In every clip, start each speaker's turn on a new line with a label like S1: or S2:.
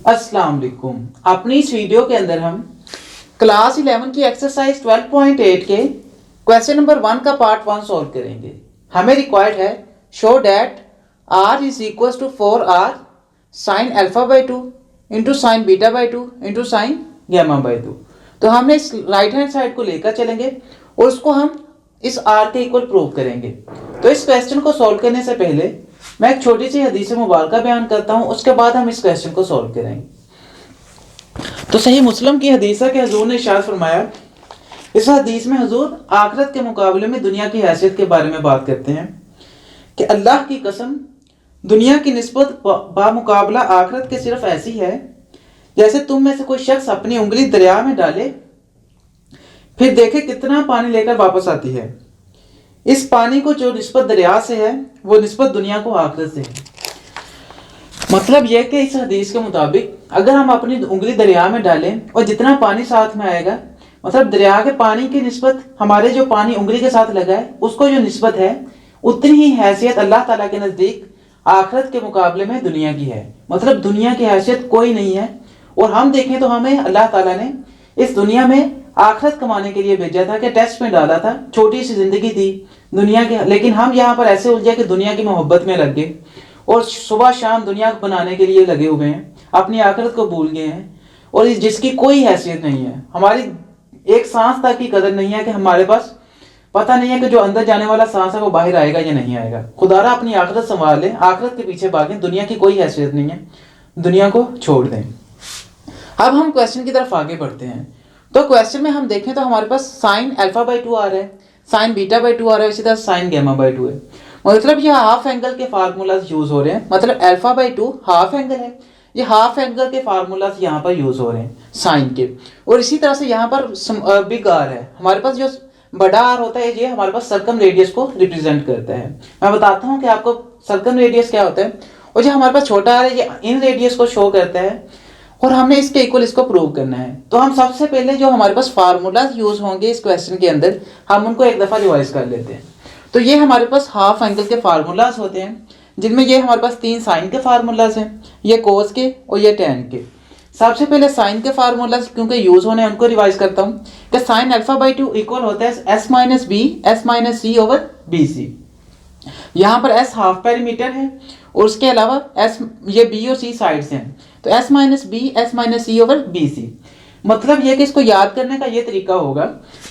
S1: अस्सलाम वालेकुम। अपनी इस वीडियो के अंदर हम क्लास 11 की एक्सरसाइज 12.8 के क्वेश्चन नंबर 1 का पार्ट 1 सॉल्व करेंगे। हमें रिक्वायर्ड है show that r is equal to 4r sine alpha by 2 into sine beta by 2 into sine gamma by 2। तो हमने इस राइट हैंड साइड को लेकर चलेंगे और उसको हम इस r के इक्वल प्रूव करेंगे। तो इस क्वेश्चन को सॉल्व करने से पहले मैं एक छोटी सी हदीस मुबारका बयान करता हूँ, उसके बाद हम इस क्वेश्चन को सॉल्व करेंगे। तो सही मुस्लिम की हदीस है कि हुजूर ने इरशाद फरमाया, इस हदीस में हुजूर आखिरत के मुकाबले में दुनिया की हैसियत के बारे में बात करते हैं कि अल्लाह की कसम दुनिया की निस्बत बामुकाबला आखिरत के सिर्फ ऐसी है जैसे तुम में से कोई शख्स अपनी उंगली दरिया में डाले फिर देखे कितना पानी लेकर वापस आती है। इस पानी को जो निस्बत दरिया से है वो निस्बत दुनिया को आखिरत से है। मतलब यह कि इस हदीस के मुताबिक अगर हम अपनी उंगली दरिया में डालें और जितना पानी साथ में आएगा, मतलब दरिया के पानी की निस्बत हमारे जो पानी उंगली के साथ लगा है उसको जो निस्बत है उतनी ही हैसियत अल्लाह ताला के नज़दीक आखिरत के मुकाबले में दुनिया की है। मतलब दुनिया की हैसियत कोई नहीं है। और हम देखें तो हमें अल्लाह ताला ने इस दुनिया में आखिरत कमाने के लिए भेजा था, कि टेस्ट में डाला था। छोटी सी जिंदगी थी दुनिया की, लेकिन हम यहाँ पर ऐसे उलझे कि दुनिया की मोहब्बत में लग गए और सुबह शाम दुनिया को बनाने के लिए लगे हुए हैं, अपनी आखिरत को भूल गए हैं और जिसकी कोई हैसियत नहीं है। हमारी एक सांस तक की कदर नहीं है कि हमारे पास पता नहीं है कि जो अंदर जाने वाला सांस है वो बाहर आएगा या नहीं आएगा। खुदारा अपनी आखिरत संभाल लें, आखिरत के पीछे भागें, दुनिया की कोई हैसियत नहीं है, दुनिया को छोड़ दें। अब हम क्वेश्चन की तरफ आगे बढ़ते हैं। तो क्वेश्चन में हम देखें तो हमारे पास साइन अल्फा बाई 2 आ रहा है, साइन बीटा बाई 2 आ रहा है, इसी तरह साइन गैमा बाई 2 है। मतलब ये हाफ एंगल के फार्मूलाज यूज हो रहे हैं। मतलब अल्फा बाई 2 हाफ एंगल है, ये हाफ एंगल के फार्मूलाज यहाँ पर यूज हो रहे हैं साइन के। और इसी तरह से यहाँ पर बिग आर है, हमारे पास जो बड़ा आर होता है ये हमारे पास सर्कम रेडियस को रिप्रेजेंट करता है। मैं बताता हूँ कि आपको सर्कम रेडियस क्या होता है। और जो हमारे पास छोटा आर है ये इन रेडियस को शो करता है और हमने इसके इक्वल इसको प्रूव करना है। तो हम सबसे पहले जो हमारे पास फार्मूला यूज होंगे इस क्वेश्चन के अंदर हम उनको एक दफ़ा रिवाइज कर लेते हैं। तो ये हमारे पास हाफ एंगल के फार्मूलाज होते हैं, जिनमें ये हमारे पास 3 साइन के फार्मूलाज हैं, ये कोस के और ये टेन के। सबसे पहले साइन के फार्मूलाज क्योंकि यूज होने हैं उनको रिवाइज करता हूँ कि साइन अल्फा बाई 2 इक्वल होता है s minus b s minus c over b c. यहाँ पर एस हाफ पेरीमीटर है और उसके अलावा एस ये बी और सी साइड्स हैं, तो s minus b s minus c over b c. मतलब ये कि इसको याद करने का ये तरीका होगा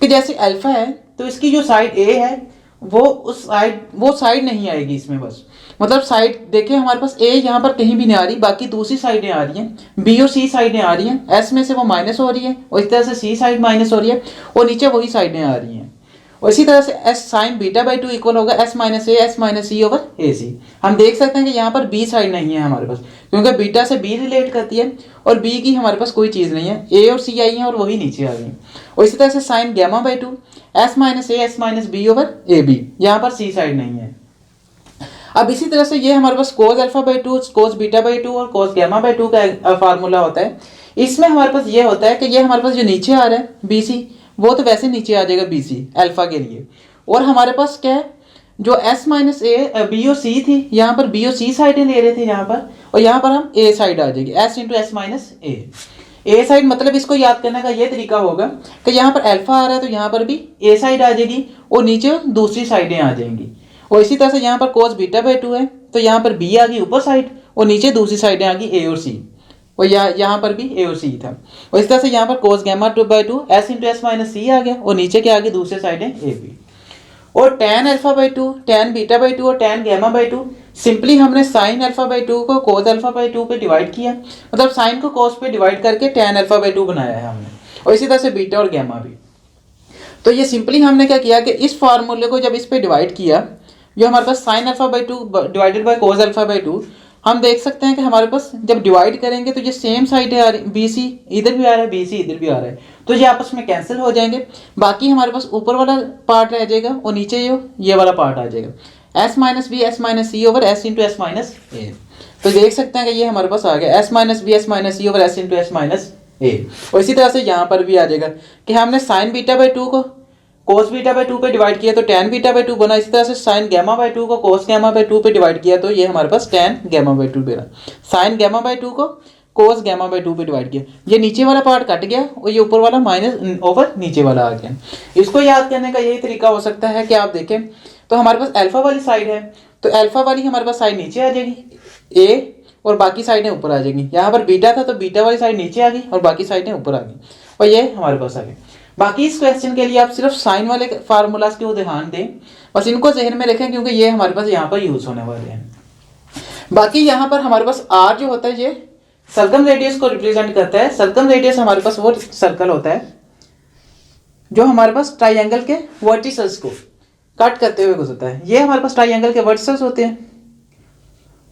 S1: कि जैसे अल्फा है तो इसकी जो साइड ए है वो साइड नहीं आएगी इसमें। बस मतलब साइड देखिए हमारे पास ए यहाँ पर कहीं भी नहीं आ रही, बाकी दूसरी साइडें आ रही हैं, बी और सी साइडें आ रही हैं, एस में से वो माइनस हो रही है और इस तरह से सी साइड माइनस हो रही है और नीचे वही साइडें आ रही हैं। और इसी तरह से S sign beta by 2 equal होगा एस माइनस सी ओवर ए सी। हम देख सकते हैं कि यहाँ पर बी साइड नहीं है हमारे पास, क्योंकि बीटा से बी रिलेट करती है और बी की हमारे पास कोई चीज़ नहीं है। ए और सी आई हैं और वही नीचे आ गई। और इसी तरह से sine gamma by 2 s minus b over a b, यहाँ पर सी साइड नहीं है। अब इसी तरह से ये हमारे पास cos alpha by 2, cos beta by 2 और कोस गैमा बाई 2 का फार्मूला होता है। इसमें हमारे पास ये होता है कि ये हमारे पास जो नीचे आ रहा है बी सी वो तो वैसे नीचे आ जाएगा बी सी अल्फा के लिए। और हमारे पास क्या है जो एस माइनस ए बी और सी थी, यहाँ पर बी और सी साइडें ले रहे थे यहाँ पर, और यहाँ पर हम ए साइड आ जाएगी एस इंटू एस माइनस ए साइड। मतलब इसको याद करने का ये तरीका होगा कि यहाँ पर अल्फा आ रहा है तो यहाँ पर भी ए साइड आ जाएगी और नीचे दूसरी साइडें आ जाएंगी। और इसी तरह से यहाँ पर कोस बीटा बाई 2 है तो यहाँ पर बी आ गई ऊपर साइड और नीचे दूसरी साइडें आ गई ए और सी, और यहाँ पर भी ए और सी था। और इस तरह से यहाँ पर cos gamma by 2 s into s minus c आ गया और नीचे क्या आ गई दूसरे साइडें ए बी। और tan alpha by 2, tan beta by 2 और टेन गैमा बाई 2 सिंपली हमने साइन अल्फा बाई 2 को कोस अल्फा बाई 2 पे डिवाइड किया, मतलब साइन को कोस पे डिवाइड करके टेन अल्फा बाई 2 बनाया है हमने। और इसी तरह से बीटा और गैमा भी। तो ये सिंपली हमने क्या किया कि इस फार्मूले को जब इस पे डिवाइड किया, जो हमारे पास sine alpha by 2 divided by cos alpha by 2, हम देख सकते हैं कि हमारे पास जब डिवाइड करेंगे तो ये सेम साइडें आ रही, बी सी इधर भी आ रहा है बी सी इधर भी आ रहा है, तो ये आपस में कैंसिल हो जाएंगे। बाकी हमारे पास ऊपर वाला पार्ट रह जाएगा और नीचे ये वाला पार्ट आ जाएगा s minus b s minus c over s into s minus a. तो देख सकते हैं कि ये हमारे पास आ गया s minus b s minus c over s into s minus a. और इसी तरह से यहाँ पर भी आ जाएगा कि हमने साइन बीटा बाई 2 को कोस बीटा बाई 2 पे डिवाइड किया तो टेन बीटा बाई 2 बना। इसी तरह से साइन गैमा बाई 2 को कोस गैमा बाई 2 पे डिवाइड किया तो ये हमारे पास टेन गैमा बाई 2 बना। साइन गैमा बाई 2 को कोस गैमा बाई 2 पे डिवाइड किया, ये नीचे वाला पार्ट कट गया और ये ऊपर वाला माइनस ओवर नीचे वाला आ गया। इसको याद करने का यही तरीका हो सकता है कि आप देखें तो हमारे पास अल्फा वाली साइड है, तो अल्फा वाली हमारे पास साइड नीचे आ जाएगी ए और बाकी साइडें ऊपर आ जाएंगी। यहाँ पर बीटा था तो बीटा वाली साइड नीचे आ गई और बाकी साइडें ऊपर आ गई और ये हमारे पास आ गई। बाकी इस क्वेश्चन के लिए आप सिर्फ साइन वाले फार्मूलाज को ध्यान दें, बस इनको जहन में रखें क्योंकि ये हमारे पास यहाँ पर यूज होने वाले हैं। बाकी यहाँ पर हमारे पास आर जो होता है ये सर्कम रेडियस को रिप्रेजेंट करता है। सर्कम रेडियस हमारे पास वो सर्कल होता है जो हमारे पास ट्राइंगल के वर्टिसेस को कट करते हुए गुजरता है। ये हमारे पास ट्राइंगल के वर्टिसेस होते हैं,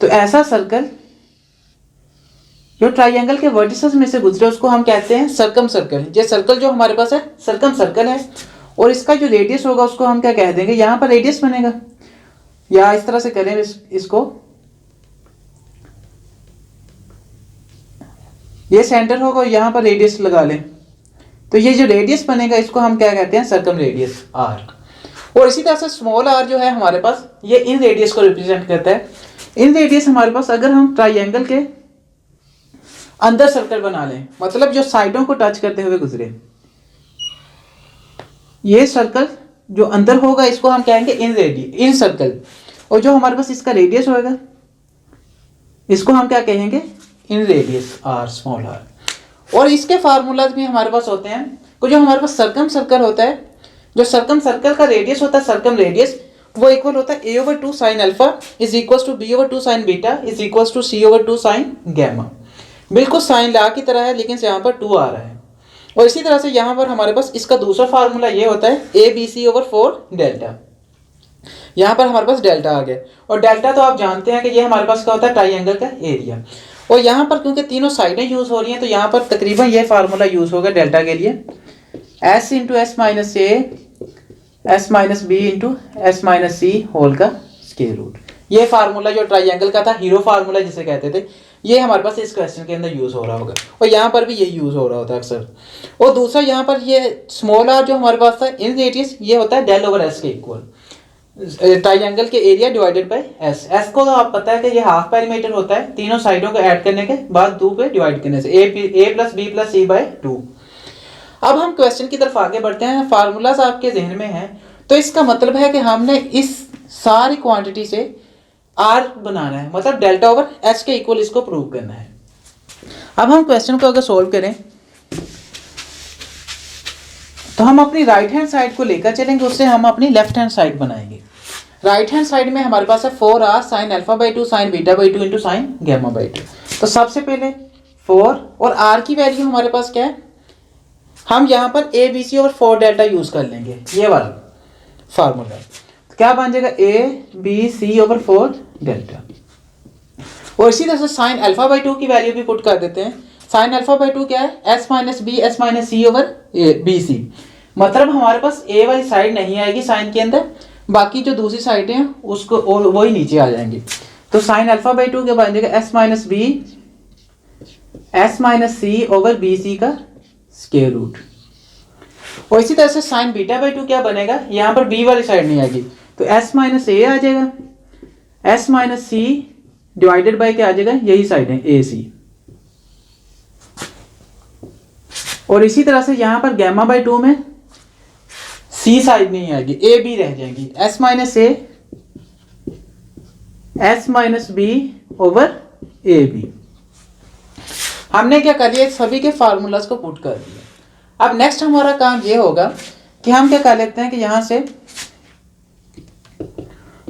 S1: तो ऐसा सर्कल जो ट्राइंगल के वर्टिसेस में से गुजरे उसको हम कहते हैं सर्कम सर्कल। ये सर्कल जो हमारे पास है सर्कम सर्कल है और इसका जो रेडियस होगा उसको हम क्या कह देंगे, यहाँ पर रेडियस बनेगा या इस तरह से करें इसको, ये सेंटर होगा और यहाँ पर रेडियस लगा लें, तो ये जो रेडियस बनेगा इसको हम क्या कहते हैं, सर्कम रेडियस आर। और इसी तरह से स्मॉल आर जो है हमारे पास ये इन रेडियस को रिप्रेजेंट करता है। इन रेडियस हमारे पास अगर हम ट्राइंगल के अंदर सर्कल बना लें, मतलब जो साइडों को टच करते हुए गुजरे, ये सर्कल जो अंदर होगा इसको हम कहेंगे इन सर्कल, और जो हमारे पास इसका रेडियस होगा इसको हम क्या कहेंगे, in radius R small r. और इसके फार्मूलाज भी हमारे पास होते हैं। तो जो हमारे पास सर्कम सर्कल होता है, जो सर्कम सर्कल का रेडियस होता है सर्कम रेडियस, वो इक्वल होता है a/2 sine alpha is equal to b/2 sine beta is equal to c/2 sine gamma. बिल्कुल साइन ला की तरह है लेकिन यहाँ पर 2 आ रहा है। और इसी तरह से यहाँ पर हमारे पास इसका दूसरा फार्मूला ये होता है ABC/4 डेल्टा। यहाँ पर हमारे पास डेल्टा आ गया, और डेल्टा तो आप जानते हैं कि ये हमारे पास क्या होता है, ट्राइंगल का एरिया। और यहाँ पर क्योंकि तीनों साइडें यूज हो रही हैं तो यहाँ पर तकरीबन ये फार्मूला यूज होगा डेल्टा के लिए, s into s minus a s minus b into s minus c whole का स्क्वायर रूट। ये फार्मूला जो ट्राइंगल का था, हीरो फार्मूला जिसे कहते थे, ये हमारे पास इस क्वेश्चन के अंदर यूज हो रहा होगा और यहाँ पर भी ये यूज हो रहा होता है अक्सर। और दूसरा यहाँ पर ये स्मॉल आर जो हमारे पास था इन रेडियस, ये होता है डेल ओवर एस के इक्वल, ट्राइंगल के area divided by S. S को तो आप पता है कि ये हाफ पेरीमीटर होता है, तीनों साइडों को ऐड करने के बाद 2 पे डिवाइड करने से, a plus b plus c by 2। अब हम क्वेश्चन की तरफ आगे बढ़ते हैं। फार्मूलाज आपके जहन में है, तो इसका मतलब है कि हमने इस सारी क्वांटिटी से आर बनाना है, मतलब डेल्टा ओवर एस के इक्वल इसको प्रूव करना है। अब हम क्वेश्चन को अगर सोल्व करें तो हम अपनी राइट हैंड साइड को लेकर चलेंगे, उससे हम अपनी लेफ्ट हैंड साइड बनाएंगे। राइट हैंड साइड में हमारे पास है 4r sine alpha by 2 sine beta by 2 into sine gamma by 2। तो सबसे पहले 4 और r की वैल्यू हमारे पास क्या है, हम यहाँ पर a b c और 4 डेल्टा यूज कर लेंगे, ये वाला फार्मूला। क्या बन जाएगा, a b c over 4 delta. और इसी तरह से साइन अल्फा बाई 2 की वैल्यू भी पुट कर देते हैं। साइन अल्फा बाई 2 क्या है, s minus b s minus c over b c. मतलब हमारे पास a वाली साइड नहीं आएगी साइन के अंदर, बाकी जो दूसरी साइडें हैं उसको और वही नीचे आ जाएंगी। तो साइन अल्फा बाई 2 के बन जाएगा s minus b s minus c over b c का स्क्वायर रूट। और इसी तरह से साइन बीटा बाई 2 क्या बनेगा, यहाँ पर b वाली साइड नहीं आएगी तो s माइनस ए आ जाएगा, s minus c divided by क्या आ जाएगा, यही साइड है ए सी। और इसी तरह से यहाँ पर गैमा बाई 2 में सी साइड नहीं आएगी, ए बी रह जाएगी, s minus a s minus b over a b. हमने क्या कर लिया, सभी के फार्मूलाज को पुट कर दिया। अब नेक्स्ट हमारा काम ये होगा कि हम क्या कर लेते हैं कि यहाँ से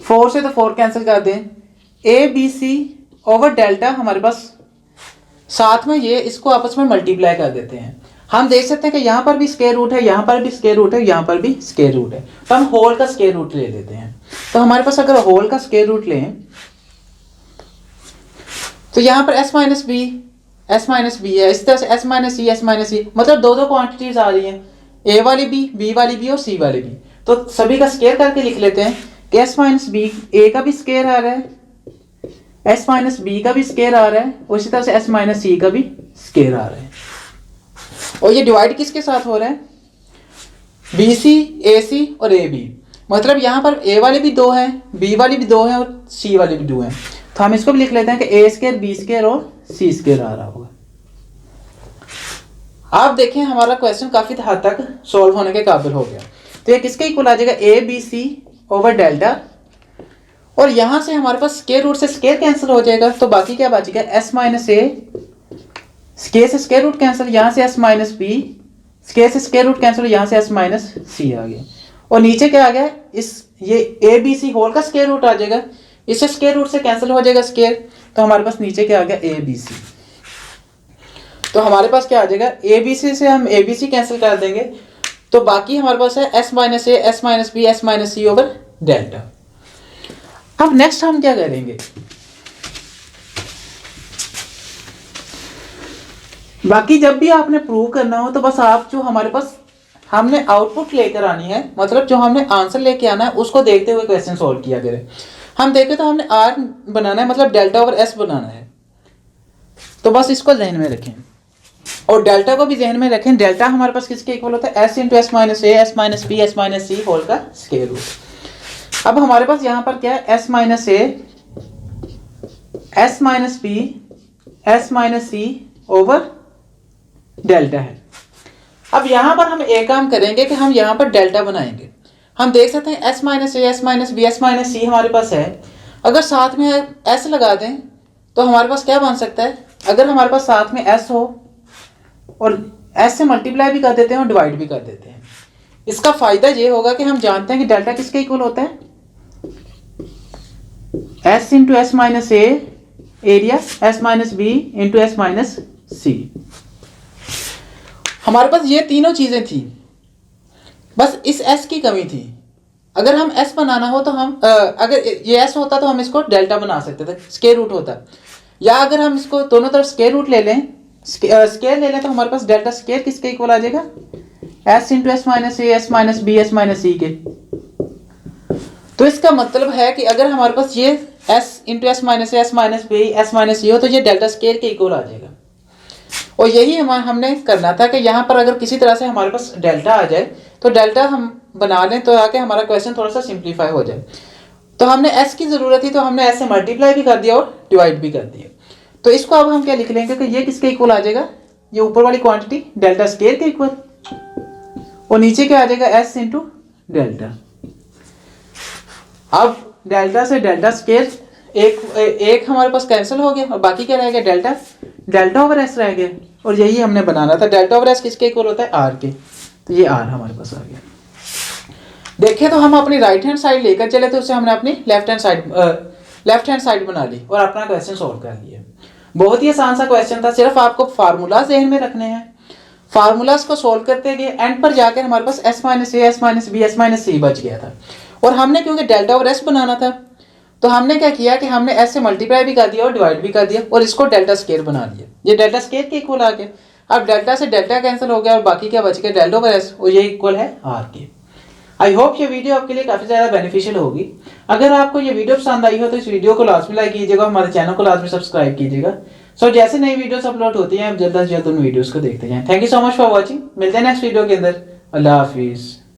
S1: 4 से तो 4 कैंसिल कर दें, a b c over delta हमारे पास साथ में ये इसको आपस में मल्टीप्लाई कर देते हैं। हम देख सकते हैं कि यहाँ पर भी स्क्वायर रूट है, यहाँ पर भी स्क्वायर रूट है, यहाँ पर भी स्क्वायर रूट है, तो हम होल का स्क्वायर रूट ले लेते हैं। तो हमारे पास अगर होल का स्क्वायर रूट लें तो यहाँ पर s माइनस बी है, इस तरह से s माइनस सी, मतलब दो क्वांटिटीज आ रही हैं, a वाली b वाली b और c वाली b। तो सभी का स्क्वायर करके लिख लेते हैं कि s माइनस बी a का भी स्क्वायर आ रहा है, s माइनस बी का भी स्क्वायर आ रहा है, और इसी तरह से s माइनस सी का भी स्क्वायर आ रहा है। और ये डिवाइड किसके साथ हो रहा है, बी सी ए सी और ए बी। मतलब यहाँ पर a वाली भी 2 है, b वाली भी 2 है और c वाली भी 2 है। तो हम इसको भी लिख लेते हैं कि a स्क्वायर बी स्क्वायर और c स्क्वायर आ रहा होगा। आप देखें हमारा क्वेश्चन काफ़ी हद तक सॉल्व होने के काबिल हो गया। तो ये किसके इक्वल आ जाएगा, a b c over delta, और यहाँ से हमारे पास स्क्वायर रूट से स्क्वायर कैंसिल हो जाएगा, तो बाकी क्या बचेगा, एस माइनस ए, स्क्वायर से स्क्वायर रूट कैंसिल, यहाँ से एस माइनस बी, स्क्वायर से स्क्वायर रूट कैंसिल, यहाँ से एस माइनस सी आ गया, और नीचे क्या आ गया, इस ये ए बी सी होल का स्क्वायर रूट आ जाएगा, इससे स्क्वायर रूट से कैंसिल हो जाएगा स्क्वायर, तो हमारे पास नीचे क्या आ गया, ए बी सी। तो हमारे पास क्या आ जाएगा, ए बी सी से हम ए बी सी कैंसिल कर देंगे, तो बाकी हमारे पास है s minus a, s minus b, s minus c over delta. अब नेक्स्ट हम क्या करेंगे, बाकी जब भी आपने प्रूव करना हो तो बस आप जो हमारे पास हमने आउटपुट लेकर आनी है, मतलब जो हमने आंसर लेके आना है उसको देखते हुए क्वेश्चन सॉल्व किया करें। हम देखें तो हमने आर बनाना है, मतलब डेल्टा ओवर एस बनाना है, तो बस इसको जहन में रखें और डेल्टा को भी जहन में रखें। डेल्टा हमारे पास किसके इक्वल होता है, s into s minus a, s minus b, s minus c whole का स्क्वायर रूट। अब हमारे पास यहाँ पर क्या है, s minus a, s minus b, s minus c over delta है। अब यहाँ पर हम एक काम करेंगे कि हम यहाँ पर डेल्टा बनाएंगे। हम देख सकते हैं s minus a, s minus b, s minus c हमारे पास है, अगर साथ में एस लगा दें तो हमारे पास क्या बन सकता है, अगर हमारे पास साथ में एस हो और एस से मल्टीप्लाई भी कर देते हैं और डिवाइड भी कर देते हैं, इसका फायदा ये होगा कि हम जानते हैं कि डेल्टा किसके इक्वल होता है, s into s minus a area, s minus b into s minus c. हमारे पास ये तीनों चीजें थी, बस इस एस की कमी थी। अगर हम एस बनाना हो तो हम अगर ये एस होता तो हम इसको डेल्टा बना सकते थे, स्क्वायर रूट होता, या अगर हम इसको दोनों तरफ स्क्वायर रूट ले लें, स्क्वायर ले लें, तो हमारे पास डेल्टा स्क्वायर किसके इक्वल आ जाएगा, s into s minus a, s minus b, s minus c के। तो इसका मतलब है कि अगर हमारे पास ये s into s minus a, s minus b, s minus c हो तो ये डेल्टा स्क्वायर के इक्वल आ जाएगा। और यही हमने करना था कि यहाँ पर अगर किसी तरह से हमारे पास डेल्टा आ जाए तो डेल्टा हम बना लें, तो आके हमारा क्वेश्चन थोड़ा सा सिंप्लीफाई हो जाए। तो हमने एस की ज़रूरत थी तो हमने एस से मल्टीप्लाई भी कर दिया और डिवाइड भी कर दिया। तो इसको अब हम क्या लिख लेंगे कि ये किसके इक्वल आ जाएगा, ये ऊपर वाली क्वांटिटी डेल्टा स्क्वायर के इक्वल, और नीचे क्या आ जाएगा, एस इंटू डेल्टा। अब डेल्टा से डेल्टा स्क्वायर एक हमारे पास कैंसिल हो गया और बाकी क्या रह गया, डेल्टा, डेल्टा ओवर एस रह गया, और यही हमने बनाना था। डेल्टा ओवर एस किसके इक्वल होता है, आर के, तो ये आर हमारे पास आ गया। देखें तो हम अपनी राइट हैंड साइड लेकर चले तो उससे हमने अपनी लेफ्ट हैंड साइड बना ली और अपना क्वेश्चन सॉल्व कर लिया। बहुत ही आसान सा क्वेश्चन था, सिर्फ आपको फार्मूला जहन में रखने हैं, फार्मूलाज को सॉल्व करते गए, एंड पर जाकर हमारे पास s minus a, s minus b, s minus c बच गया था। और हमने क्योंकि डेल्टा ओवर एस बनाना था तो हमने क्या किया कि हमने एस से मल्टीप्लाई भी कर दिया और डिवाइड भी कर दिया और इसको डेल्टा स्क्वायर बना दिया, ये डेल्टा स्क्वायर के इक्वल आ गया। अब डेल्टा से डेल्टा कैंसिल हो गया और बाकी क्या बच गया, डेल्टा ओवर एस, और ये इक्वल है आर के। आई होप ये वीडियो आपके लिए काफ़ी ज़्यादा बेनिफिशियल होगी। अगर आपको ये वीडियो पसंद आई हो तो इस वीडियो को लाजमी लाइक कीजिएगा, हमारे चैनल को लाजमी सब्सक्राइब कीजिएगा। सो जैसे नई वीडियोस अपलोड होती हैं आप जल्द से जल्द उन वीडियोस को देखते जाएं। Thank you so much for watching, मिलते हैं नेक्स्ट वीडियो के अंदर। अल्लाह हाफिज़।